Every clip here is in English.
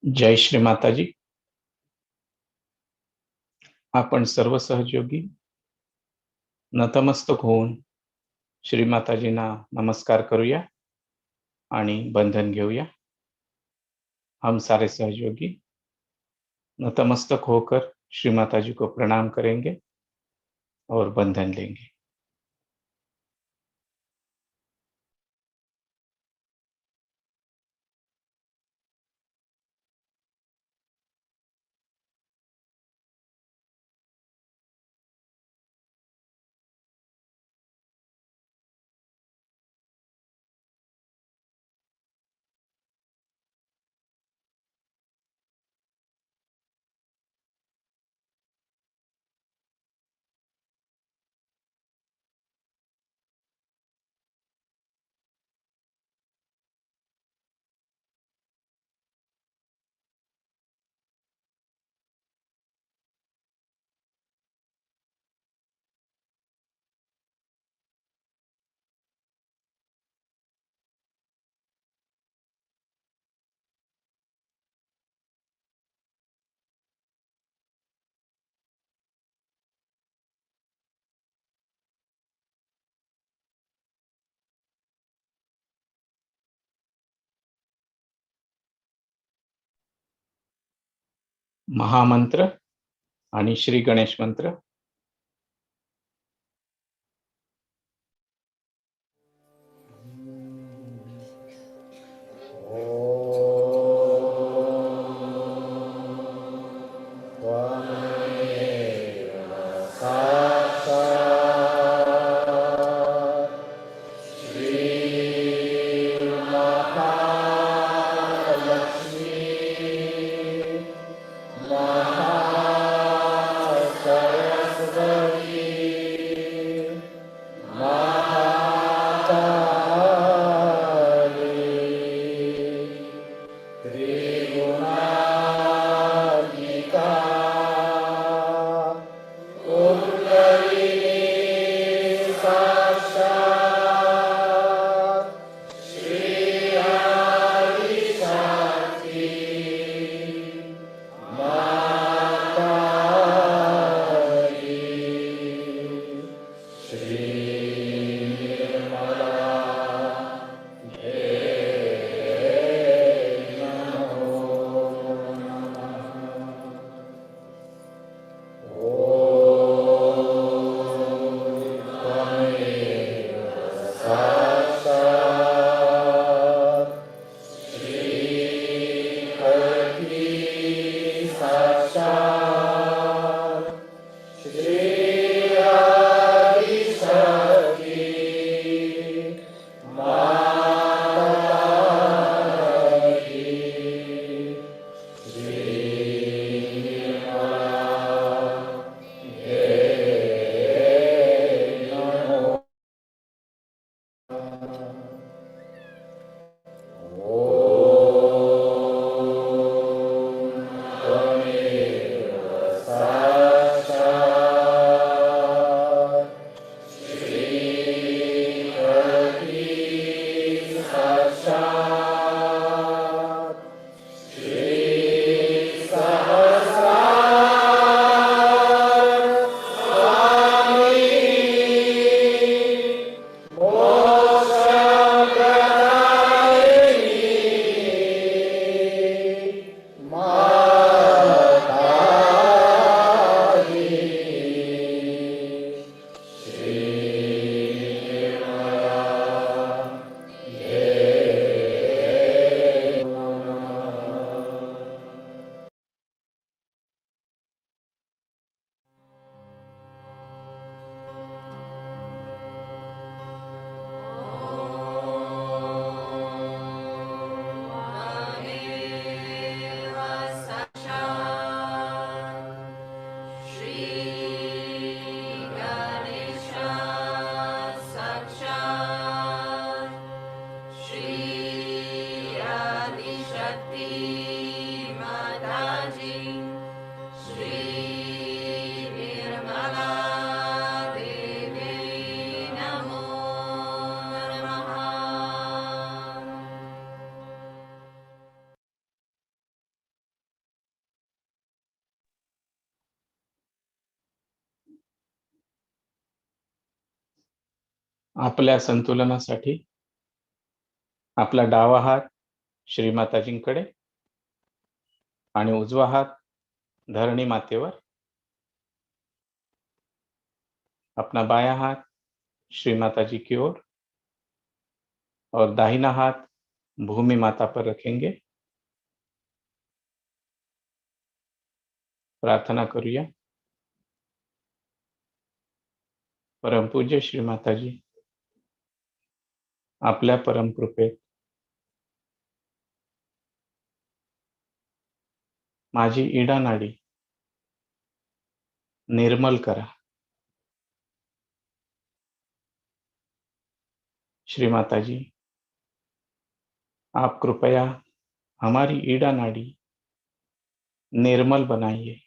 जय श्री माताजी. आपण सर्व सहयोगी नतमस्तक होऊन श्री माताजींना नमस्कार करूया आणि बंधन घेऊया. हम सारे सहयोगी नतमस्तक होकर श्री माताजी को प्रणाम करेंगे और बंधन लेंगे. महामंत्र आणि श्री गणेश मंत्र. आपल्या संतुलनासाठी आपला डावा हात श्रीमाताजींकडे आणि उजवा हात धरणी मातेवर, अपना बायां हाथ श्री माता जी की ओर और दाहिना हाथ भूमि माता पर रखेंगे। प्रार्थना करूया। परमपूज्य श्री माताजी, आपल्या परमकृपेत माझी इडा नाडी निर्मल करा। श्री माताजी, आप कृपया हमारी ईड़ा नाड़ी निर्मल बनाइए।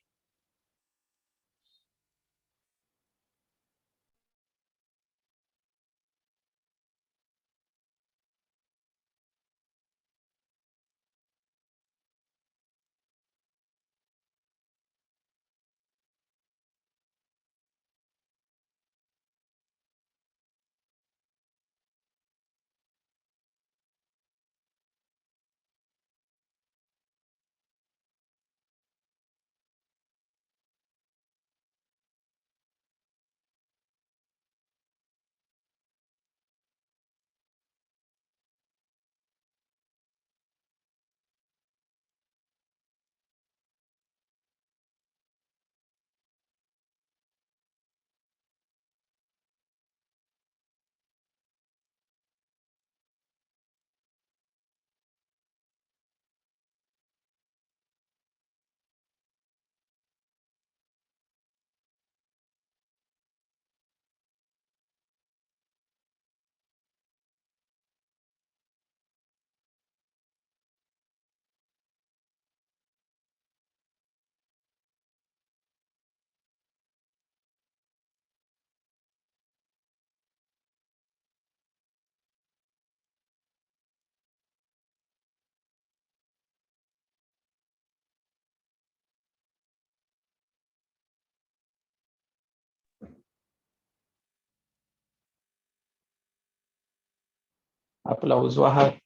आपला उजवा हात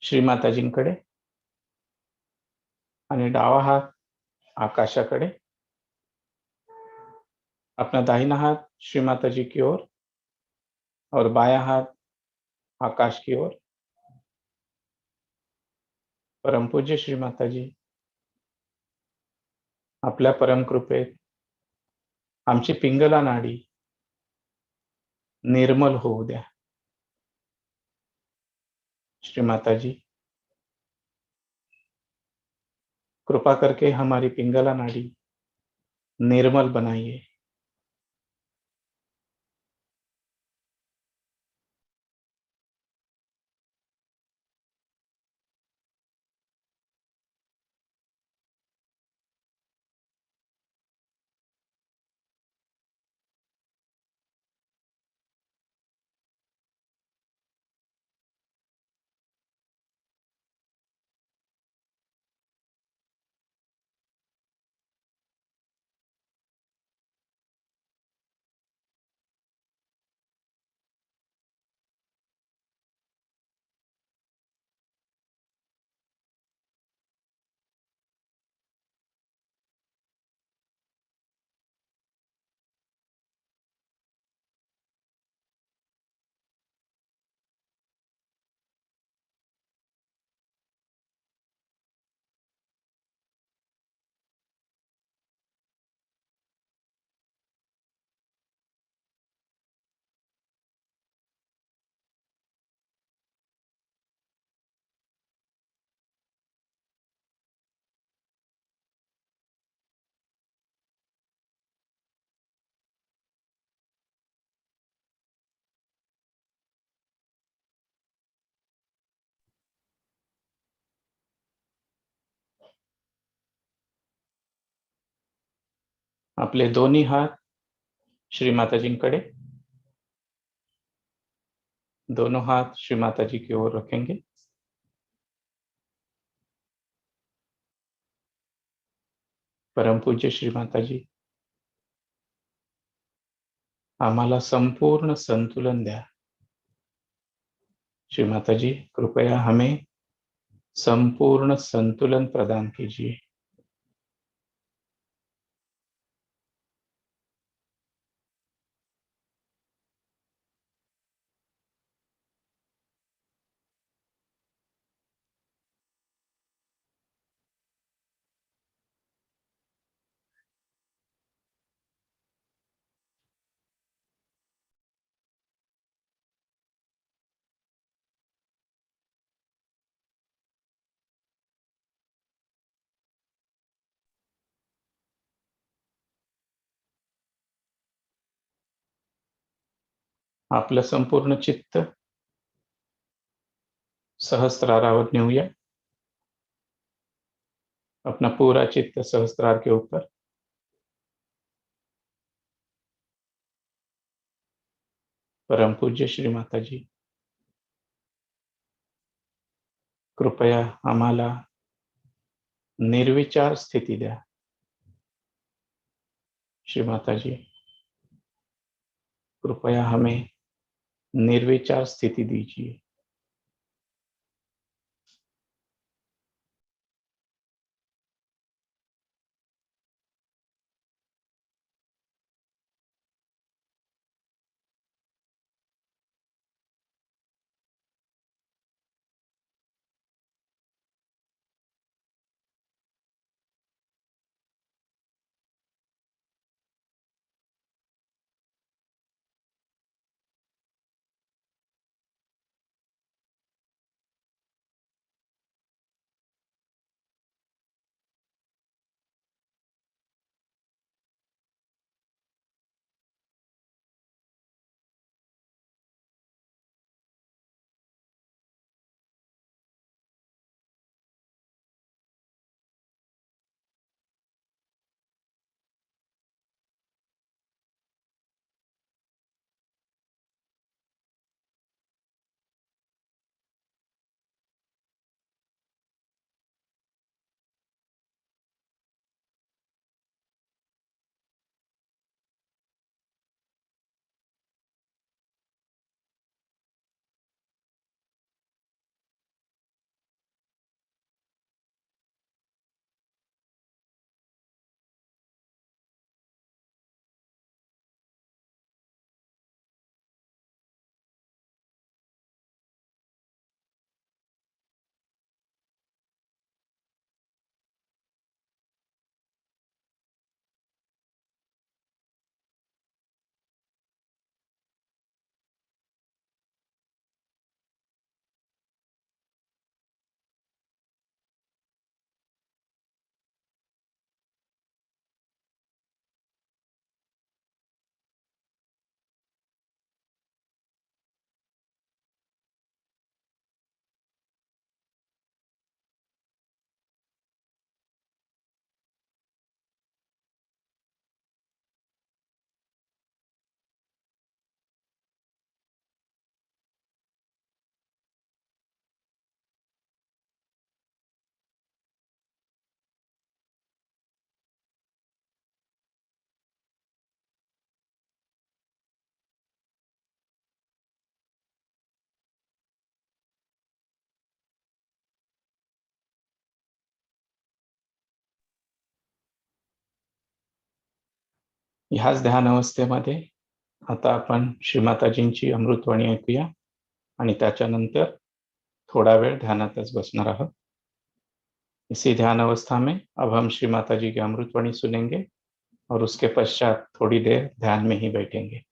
श्री माताजींकडे आणि डावा हात आकाशाकडे, अपना दाहिना हाथ श्री माता जी की ओर और बायां हाथ आकाश की ओर। परम पूज्य श्री माता जी, आपल्या परम कृपेत आमची पिंगला नाडी निर्मल होऊ द्या। श्री माता जी, कृपा करके हमारी पिंगला नाडी निर्मल बनाइए। आपले दोन्ही हात श्री माताजींकडे, दोनों हाथ श्री माता जी की ओर रखेंगे। परम पूज्य श्री माता जी, आम्हाला संपूर्ण संतुलन द्या। श्री माता जी, कृपया हमें संपूर्ण संतुलन प्रदान कीजिए। आपलं संपूर्ण चित्त सहस्त्रारावर नेऊया। अपना पूरा चित्त सहस्त्रार के ऊपर। परम पूज्य श्री माता जी, कृपया आम्हाला निर्विचार स्थिति द्या। श्री माता जी, कृपया हमें निर्विचार स्थिति दीजिए। ह्याच ध्यान अवस्थेमध्ये आता आपण श्रीमाताजींची अमृतवाणी ऐकूया आणि त्याच्यानंतर थोड़ा वेळ ध्यानातच बसणार आहोत। इसी ध्यान अवस्था में अब हम श्री माता जी की अमृतवाणी सुनेंगे और उसके पश्चात थोड़ी देर ध्यान में ही बैठेंगे।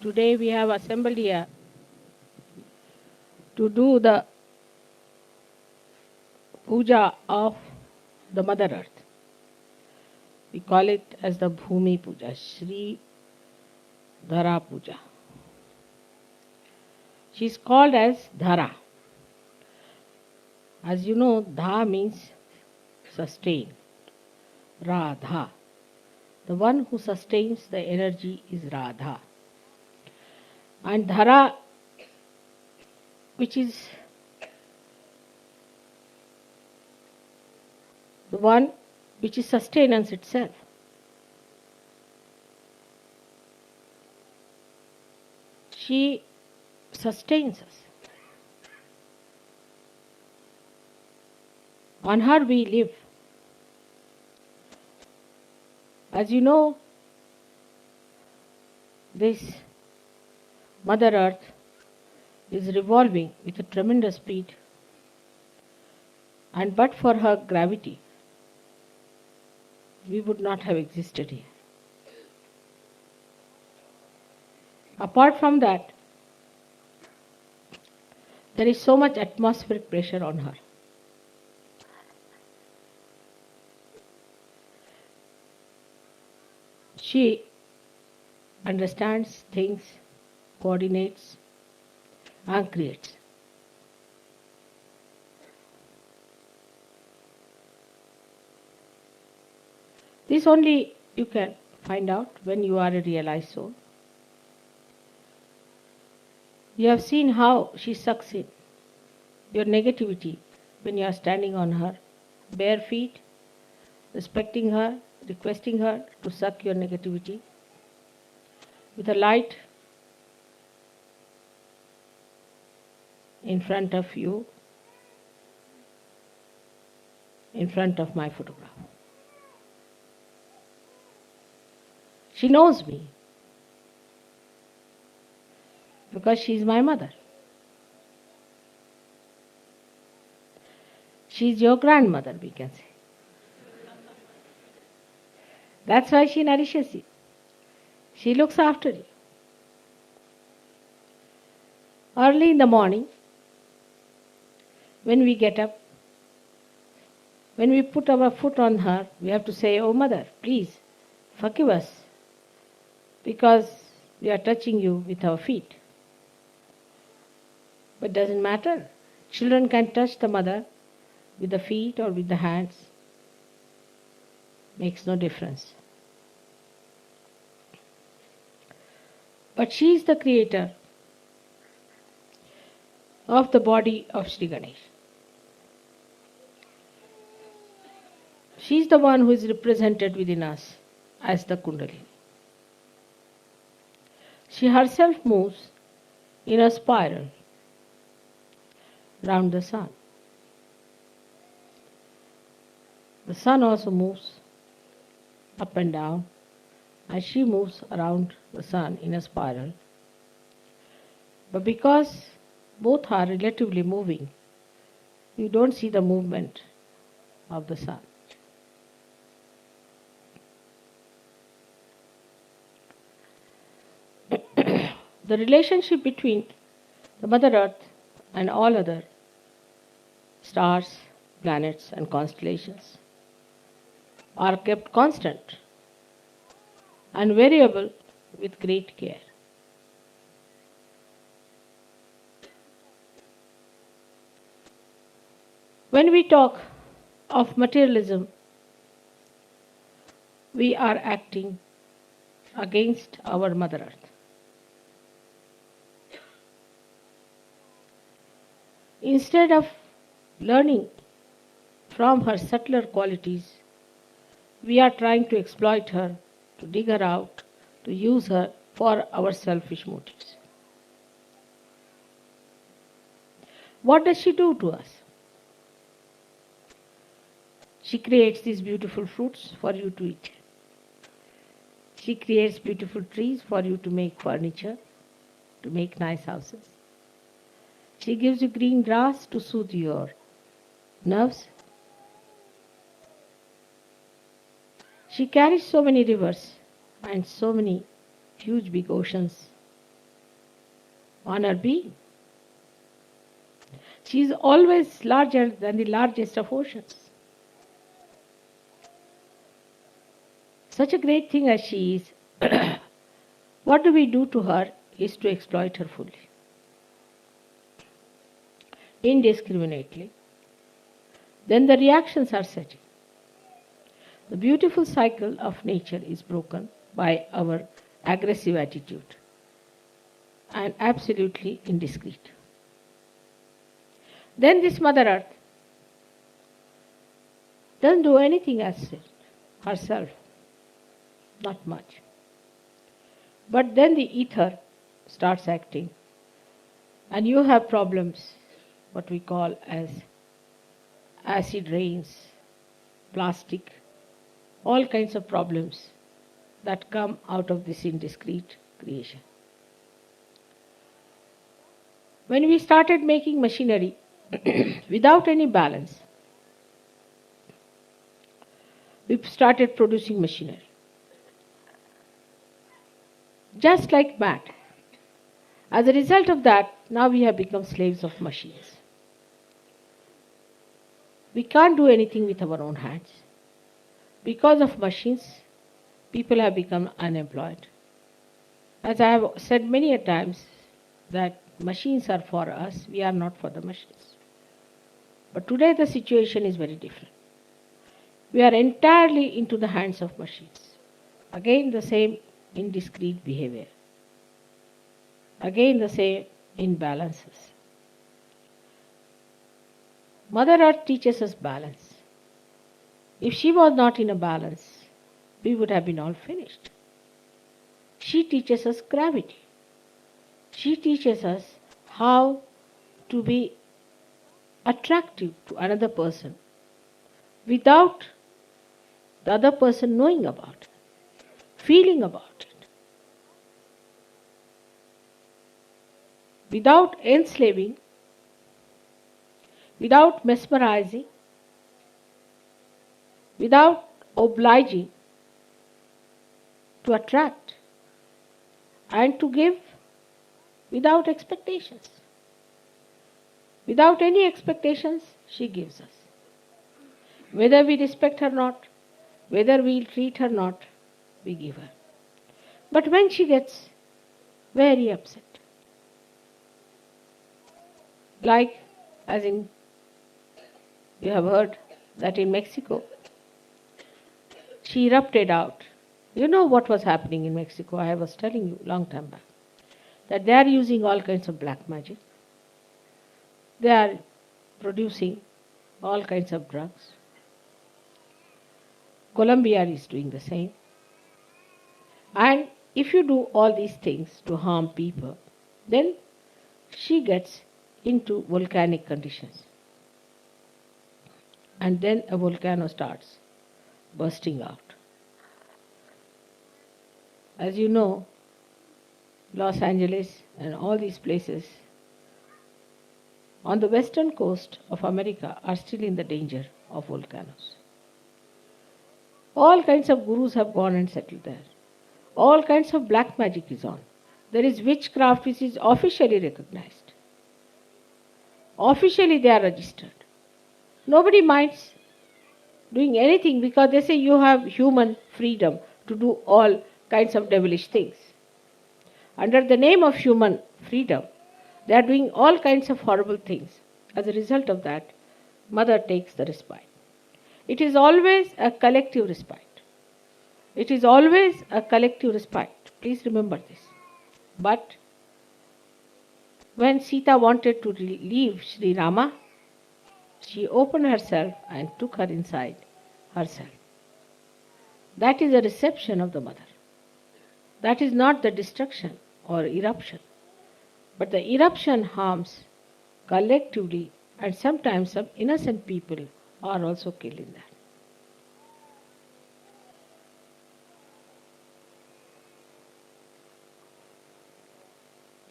Today we have assembled here to do the puja of the Mother Earth. We call it as the Bhumi Puja, Shree Dhara Puja. She is called as Dhara. As you know, Dha means sustain. Radha. The one who sustains the energy is Radha. And Dhara, which is the one which is sustenance itself. She sustains us. On her we live. As you know, this Mother Earth is revolving with a tremendous speed, and but for her gravity, we would not have existed here. Apart from that, there is so much atmospheric pressure on her. She understands things, coordinates, and creates. This only you can find out when you are a realized soul. You have seen how she sucks in your negativity when you are standing on her bare feet, respecting her, requesting her to suck your negativity with a light in front of you, in front of my photograph. She knows me because she is my mother. She is your grandmother, we can say. That's why she nourishes you. She looks after you. Early in the morning, when we get up, when we put our foot on her, we have to say, "Oh mother, please forgive us because we are touching you with our feet." But it doesn't matter. Children can touch the mother with the feet or with the hands. Makes no difference. But she is the creator of the body of Sri Ganesh. She is the one who is represented within us as the Kundalini. She herself moves in a spiral round the sun. The sun also moves up and down as she moves around the sun in a spiral. But because both are relatively moving, you don't see the movement of the sun. The relationship between the Mother Earth and all other stars, planets, and constellations are kept constant and variable with great care. When we talk of materialism, we are acting against our Mother Earth. Instead of learning from her subtler qualities, we are trying to exploit her, to dig her out, to use her for our selfish motives. What does she do to us? She creates these beautiful fruits for you to eat. She creates beautiful trees for you to make furniture, to make nice houses. She gives you green grass to soothe your nerves. She carries so many rivers and so many huge big oceans on her beam. She is always larger than the largest of oceans. Such a great thing as she is, what do we do to her is to exploit her fully, indiscriminately. Then the reactions are setting. The beautiful cycle of nature is broken by our aggressive attitude and absolutely indiscreet. Then this Mother Earth doesn't do anything as such herself, not much. But then the ether starts acting, and you have problems, what we call as acid rains, plastic, all kinds of problems that come out of this indiscreet creation. When we started making machinery without any balance, we started producing machinery. Just like mad. As a result of that, now we have become slaves of machines. We can't do anything with our own hands. Because of machines, people have become unemployed. As I have said many a times, that machines are for us, we are not for the machines. But today the situation is very different. We are entirely into the hands of machines. Again the same indiscreet behavior. Again the same imbalances. Mother Earth teaches us balance. If she was not in a balance, we would have been all finished. She teaches us gravity. She teaches us how to be attractive to another person without the other person knowing about it, feeling about it, without enslaving, without mesmerizing, without obliging, to attract and to give without expectations. Without any expectations, she gives us. Whether we respect her or not, whether we treat her or not, we give her. But when she gets very upset, like as in, you have heard that in Mexico, she erupted out. You know what was happening in Mexico, I was telling you long time back, that they are using all kinds of black magic. They are producing all kinds of drugs. Colombia is doing the same. And if you do all these things to harm people, then she gets into volcanic conditions. And then a volcano starts bursting out. As you know, Los Angeles and all these places on the western coast of America are still in the danger of volcanoes. All kinds of gurus have gone and settled there. All kinds of black magic is on. There is witchcraft which is officially recognized. Officially they are registered. Nobody minds doing anything because they say you have human freedom to do all kinds of devilish things. Under the name of human freedom, they are doing all kinds of horrible things. As a result of that, Mother takes the respite. It is always a collective respite. It is always a collective respite. Please remember this. But when Sita wanted to leave Sri Rama, she opened herself and took her inside herself. That is a reception of the Mother. That is not the destruction or eruption. But the eruption harms collectively, and sometimes some innocent people are also killed in that.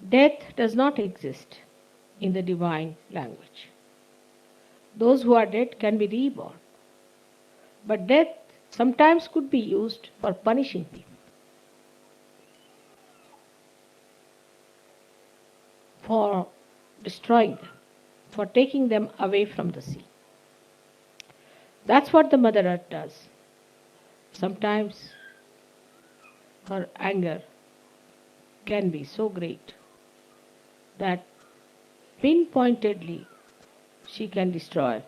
Death does not exist in the divine language. Those who are dead can be reborn. But death sometimes could be used for punishing people, for destroying them, for taking them away from the sea. That's what the Mother Earth does. Sometimes her anger can be so great that pinpointedly she can destroy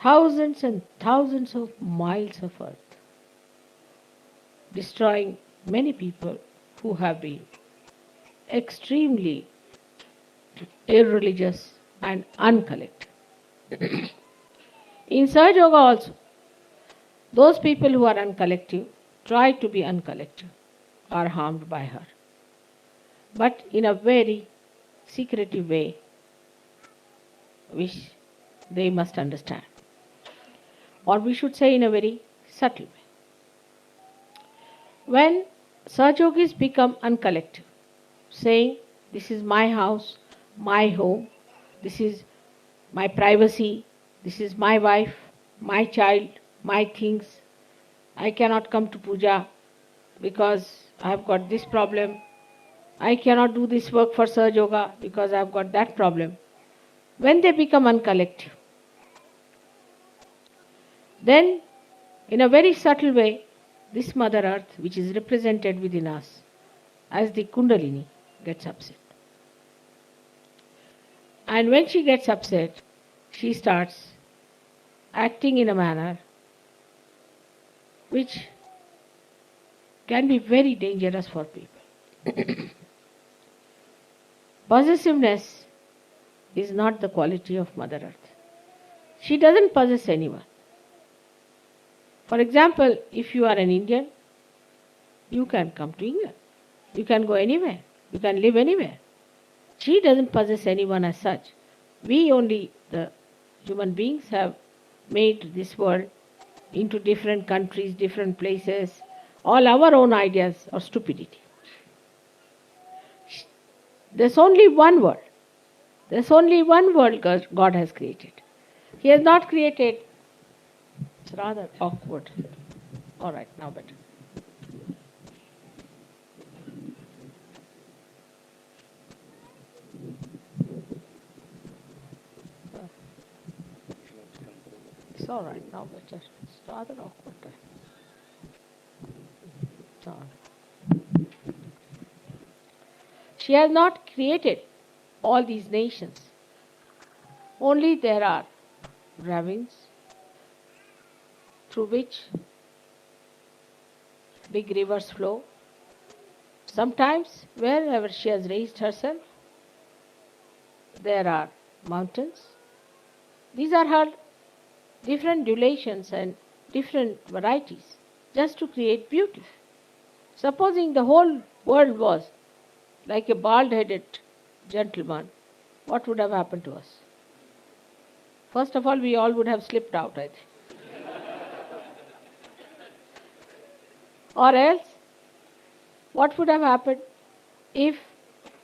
thousands and thousands of miles of earth, destroying many people who have been extremely irreligious and uncollected. In Sahaja Yoga also, those people who are uncollective try to be uncollective, are harmed by her, but in a very secretive way, which they must understand. Or we should say in a very subtle way. When Sahaja Yogis become uncollective, saying, this is my house, my home, this is my privacy, this is my wife, my child, my things, I cannot come to puja because I have got this problem, I cannot do this work for Sahaja Yoga because I have got that problem. When they become uncollective, then in a very subtle way, this Mother Earth, which is represented within us as the Kundalini, gets upset. And when she gets upset, she starts acting in a manner which can be very dangerous for people. Possessiveness is not the quality of Mother Earth. She doesn't possess anyone. For example, if you are an Indian, you can come to England. You can go anywhere. You can live anywhere. She doesn't possess anyone as such. We only, the human beings, have made this world into different countries, different places, all our own ideas of stupidity. There's only one world. There's only one world God has created. He has not created. It's rather awkward. All right, now better. It's all right, now better. It's rather awkward. It's all right. She has not created all these nations. Only there are ravines through which big rivers flow. Sometimes, wherever she has raised herself, there are mountains. These are her different durations and different varieties, just to create beauty. Supposing the whole world was like a bald-headed gentleman, what would have happened to us? First of all, we all would have slipped out, I think. Or else, what would have happened if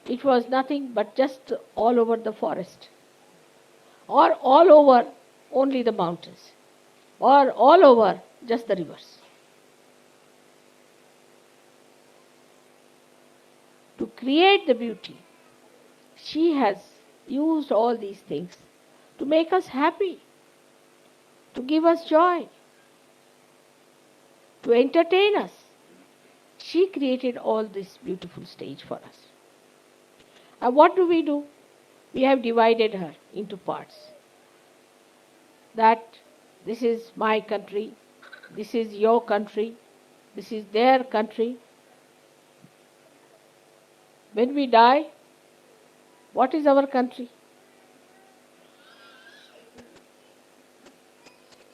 it was nothing but just all over the forest? Or all over only the mountains? Or all over just the rivers? To create the beauty, she has used all these things to make us happy, to give us joy, to entertain us. She created all this beautiful stage for us. And what do? We have divided her into parts. That this is my country, this is your country, this is their country. When we die, what is our country?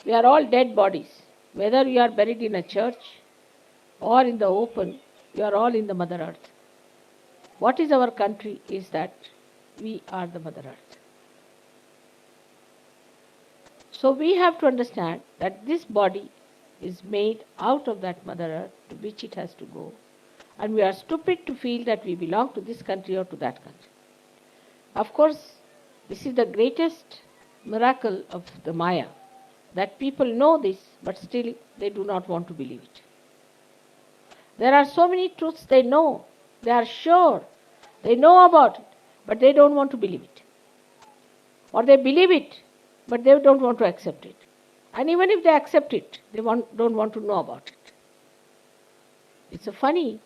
We are all dead bodies. Whether we are buried in a church or in the open, we are all in the Mother Earth. What is our country is that we are the Mother Earth. So we have to understand that this body is made out of that Mother Earth to which it has to go. And we are stupid to feel that we belong to this country or to that country. Of course, this is the greatest miracle of the Maya, that people know this, but still they do not want to believe it. There are so many truths they know, they are sure, they know about it, but they don't want to believe it. Or they believe it, but they don't want to accept it. And even if they accept it, they don't want to know about it. It's a funny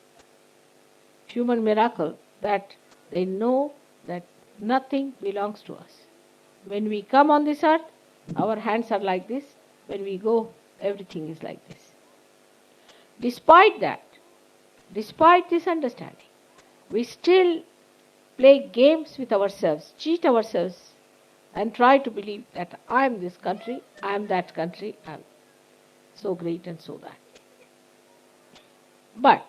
human miracle that they know that nothing belongs to us. When we come on this earth, Our hands are like this. When we go, everything is like this. Despite that, despite this understanding, we still play games with ourselves, cheat ourselves, and try to believe that I am this country, I am that country, I am so great and so that. But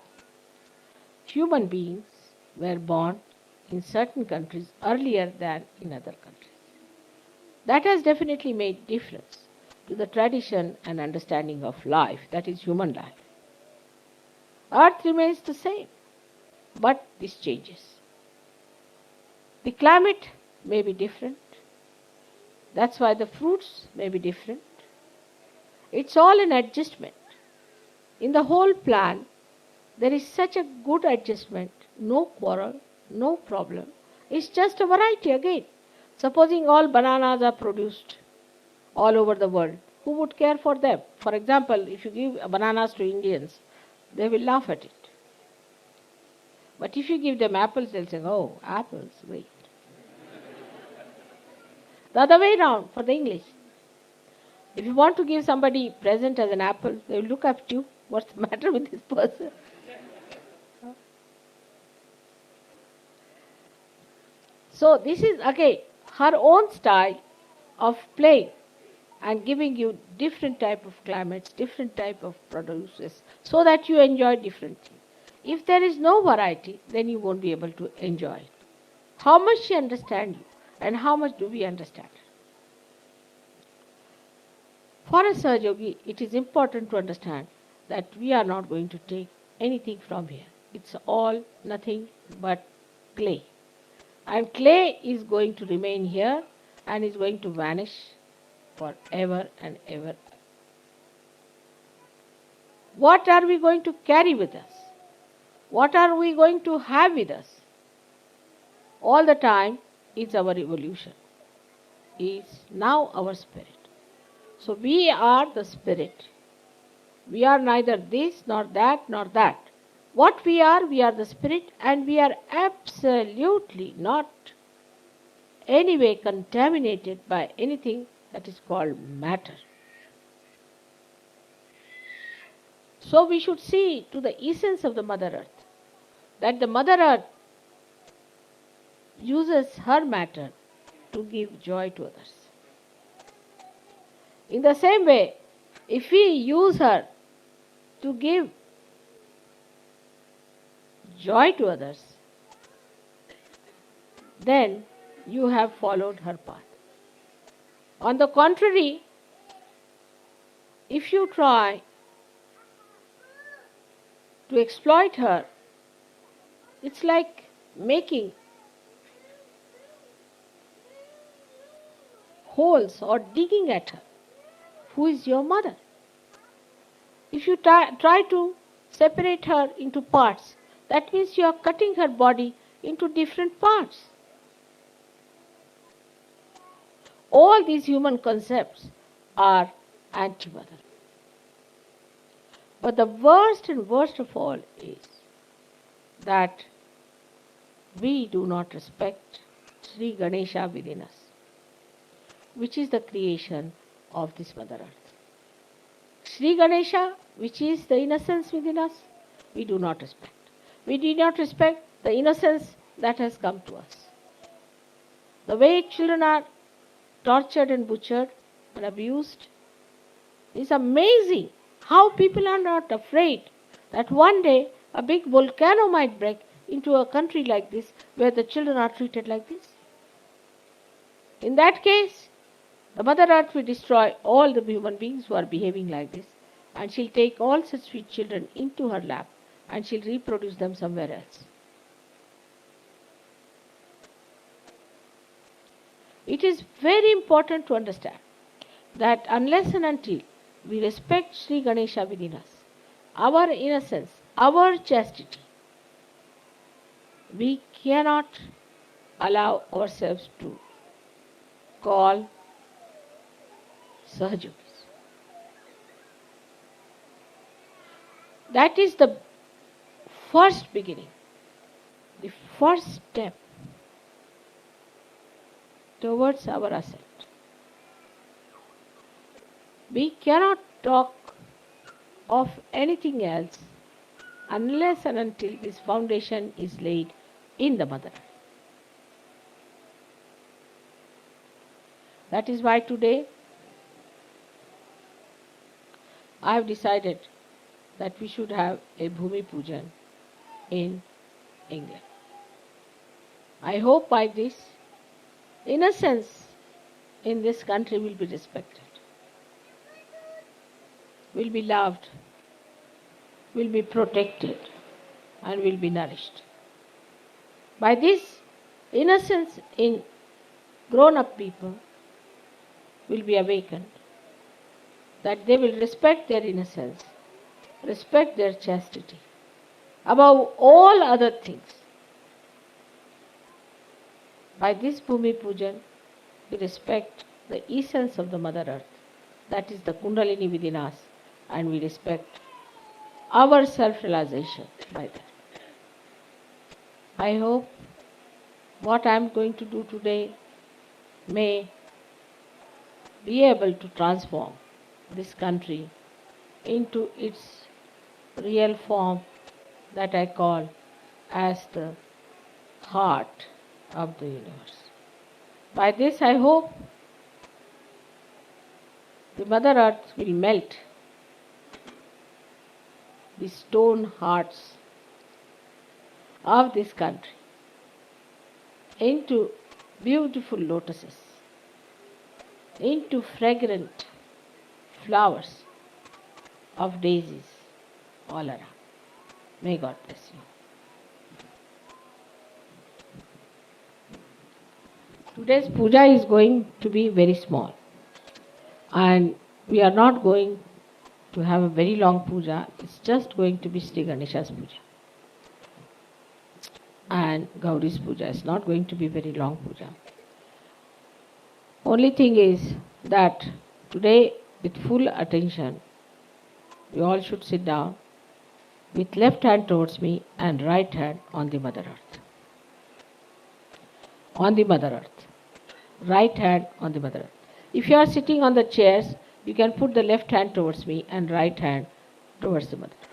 human beings were born in certain countries earlier than in other countries. That has definitely made difference to the tradition and understanding of life, that is human life. Earth remains the same, but this changes. The climate may be different. That's why the fruits may be different. It's all an adjustment. In the whole plan, there is such a good adjustment, no quarrel, no problem. It's just a variety again. Supposing all bananas are produced all over the world, who would care for them? For example, if you give bananas to Indians, they will laugh at it. But if you give them apples, they'll say, oh, apples, great. The other way around for the English. If you want to give somebody present as an apple, they will look at you. What's the matter with this person? So this is again her own style of playing and giving you different type of climates, different type of produces, so that you enjoy different things. If there is no variety, then you won't be able to enjoy it. How much she understands you, and how much do we understand her? For a Sahaja Yogi, it is important to understand that we are not going to take anything from here. It's all nothing but clay. And clay is going to remain here and is going to vanish forever and ever. What are we going to carry with us? What are we going to have with us? All the time is our evolution, is now our spirit. So we are the spirit. We are neither this nor that nor that. What we are the spirit, and we are absolutely not anyway contaminated by anything that is called matter. So we should see to the essence of the Mother Earth, that the Mother Earth uses her matter to give joy to others. In the same way, if we use her to give joy to others, then you have followed her path. On the contrary, if you try to exploit her, it's like making holes or digging at her. Who is your mother? If you try to separate her into parts, that means you are cutting her body into different parts. All these human concepts are anti-mother. But the worst and worst of all is that we do not respect Sri Ganesha within us, which is the creation of this Mother Earth. Sri Ganesha, which is the innocence within us, we do not respect. We do not respect the innocence that has come to us. The way children are tortured and butchered and abused is amazing. How people are not afraid that one day a big volcano might break into a country like this where the children are treated like this. In that case, the Mother Earth will destroy all the human beings who are behaving like this, and she'll take all such sweet children into her lap and she'll reproduce them somewhere else. It is very important to understand that unless and until we respect Sri Ganesha within us, our innocence, our chastity, we cannot allow ourselves to call Sahaja Yogis. That is the first beginning, the first step towards our ascent. We cannot talk of anything else unless and until this foundation is laid in the mother. That is why today I have decided that we should have a Bhumi Puja in England. I hope by this, innocence in this country will be respected, will be loved, will be protected, and will be nourished. By this, innocence in grown up people will be awakened, that they will respect their innocence, respect their chastity, above all other things. By this Bhumi Pujan, we respect the essence of the Mother Earth, that is the Kundalini within us, and we respect our self-realization by that. I hope what I am going to do today may be able to transform this country into its real form that I call as the heart of the universe. By this I hope the Mother Earth will melt the stone hearts of this country into beautiful lotuses, into fragrant flowers of daisies all around. May God bless you. Today's puja is going to be very small, and we are not going to have a very long puja. It's just going to be Sri Ganesha's puja. And Gauri's puja is not going to be very long puja. Only thing is that today, with full attention, you all should sit down with left hand towards me and right hand on the Mother Earth. On the Mother Earth. Right hand on the Mother Earth. If you are sitting on the chairs, you can put the left hand towards me and right hand towards the Mother Earth.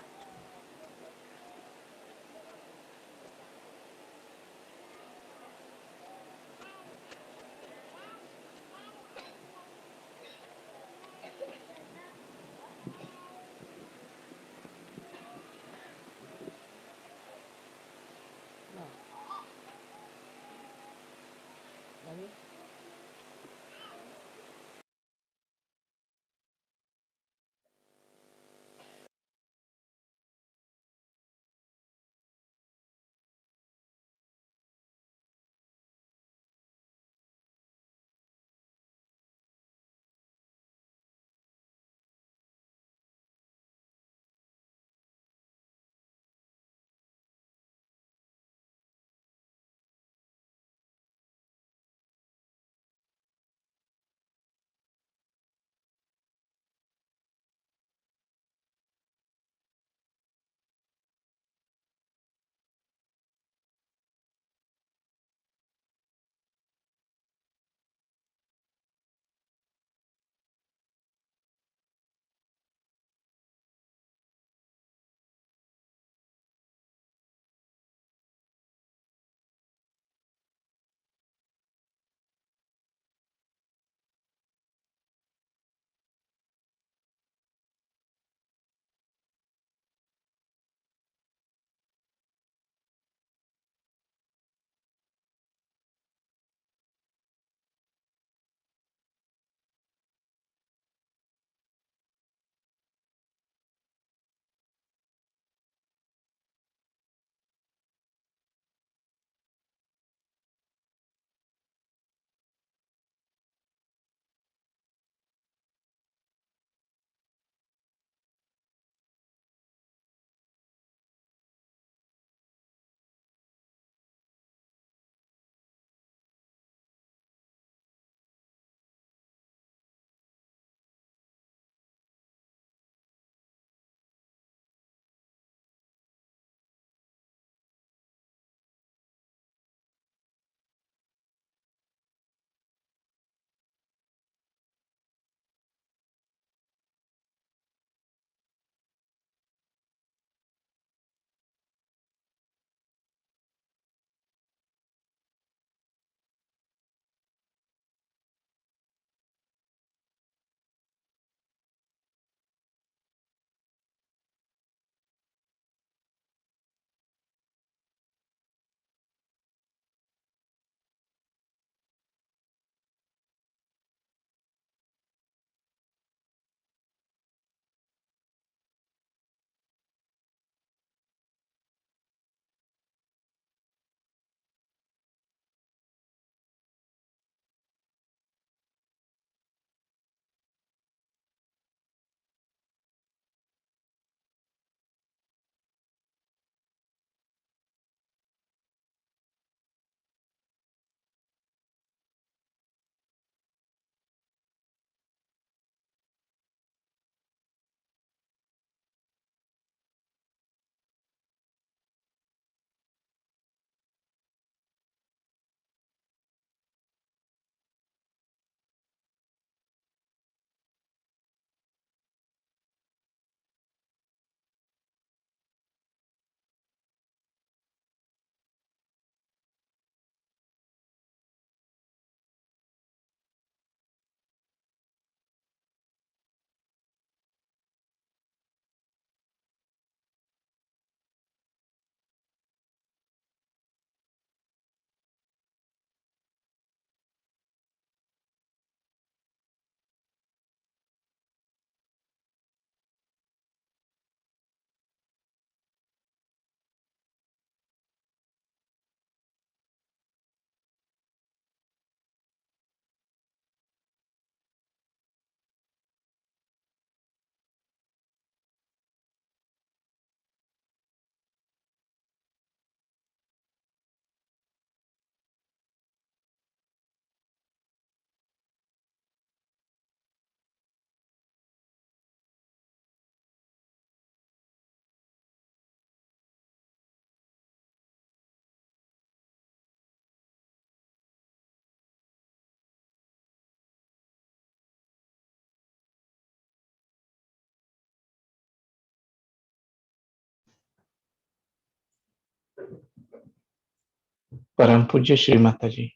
परमपूज्य श्रीमाताजी,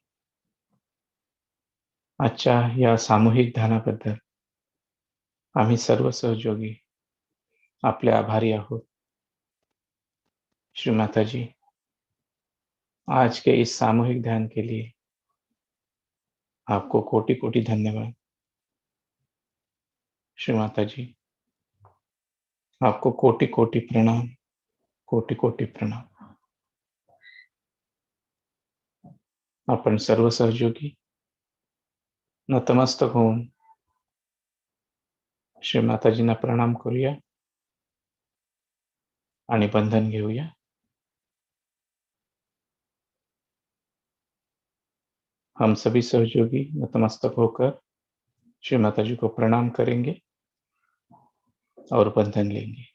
आजच्या या सामूहिक ध्यानाबद्दल आम्ही सर्व सहयोगी आपले आभारी आहोत। श्रीमाताजी, आज के इस सामूहिक ध्यान के लिए आपको कोटि कोटि धन्यवाद। श्रीमाताजी, आपको कोटि कोटि प्रणाम, कोटि कोटि प्रणाम। आपण सर्व सहयोगी नतमस्तक होऊन श्रीमाताजींना प्रणाम करूया आणि बंधन घेऊया। हम सभी सहयोगी नतमस्तक होकर श्रीमाताजी को प्रणाम करेंगे और बंधन लेंगे।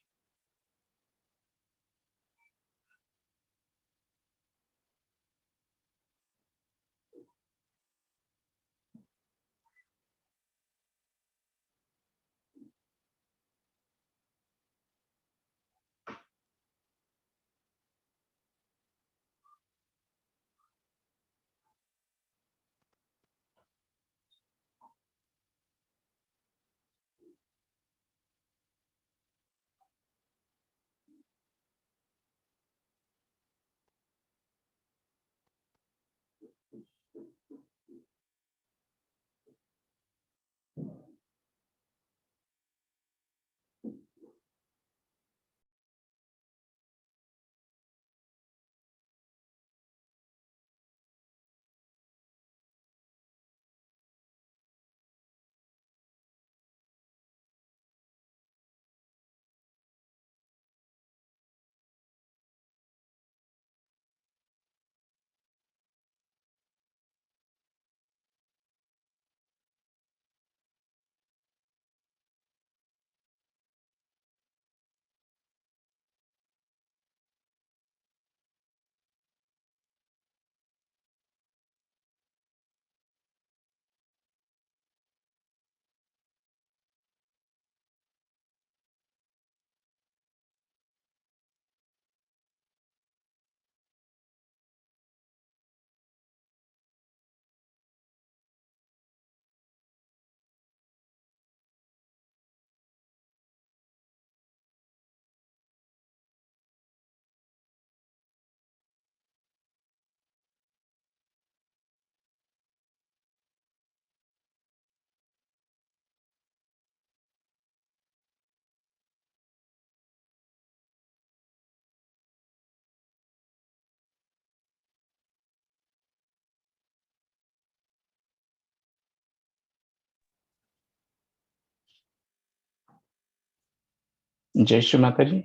जय श्री माता जी।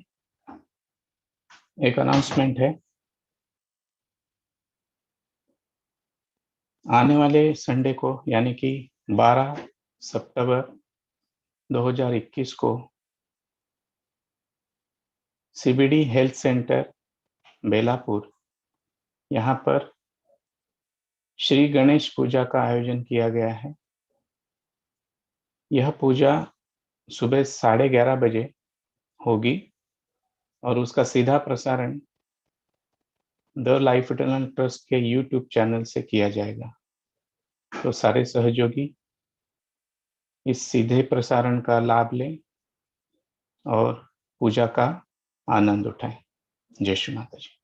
एक अनाउंसमेंट है। आने वाले संडे को यानी कि 12 सितंबर 2021 को सीबीडी हेल्थ सेंटर बेलापुर, यहाँ पर श्री गणेश पूजा का आयोजन किया गया है। यह पूजा सुबह 11:30 बजे होगी और उसका सीधा प्रसारण द लाइफ इटर्नल ट्रस्ट के यूट्यूब चैनल से किया जाएगा। तो सारे सहयोगी इस सीधे प्रसारण का लाभ लें और पूजा का आनंद उठाएं। जय श्री माता जी।